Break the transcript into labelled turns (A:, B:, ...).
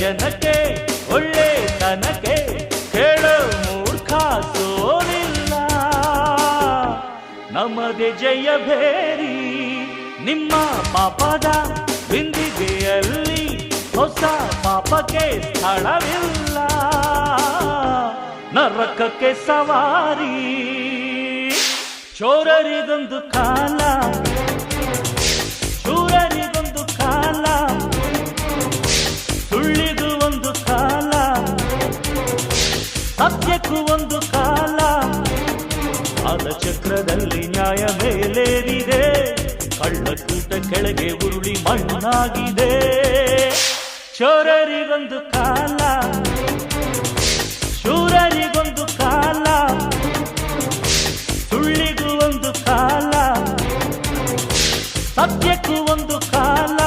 A: ಜನಕ್ಕೆ ಒಳ್ಳೆತನಕ್ಕೆ ಕೇಳೋ ಮೂರ್ಖ ಸೋಲಿಲ್ಲ. ನಮ್ಮದೇ ಜಯ ಭೇರಿ ನಿಮ್ಮ ಪಾಪದ ಬಿಂದಿಗೆಯಲ್ಲಿ ಹೊಸ ಪಾಪಕ್ಕೆ ಸ್ಥಳವಿಲ್ಲ. ನರಕಕ್ಕೆ ಸವಾರಿ ಚೋರರಿಗೊಂದು ಕಾಲ, ಶೂರರಿಗೊಂದು ಕಾಲ, ಸುಳ್ಳಿಗೂ ಒಂದು ಕಾಲ, ಸತ್ಯಕ್ಕೂ ಒಂದು ಕಾಲ. ಕಾಲಚಕ್ರದಲ್ಲಿ ನ್ಯಾಯ ಮೇಲೇರಿದೆ, ಕಳ್ಳಕೂಟ ಕೆಳಗೆ ಉರುಳಿ ಮಣ್ಣಾಗಿದೆ. ಚೋರರಿಗೊಂದು ಕಾಲ, ಶೂರರಿಗೊಂದು ಕಾಲ, ಸುಳ್ಳಿಗೂ ಒಂದು ಕಾಲ, ಸತ್ಯಕ್ಕೂ ಒಂದು ಕಾಲ.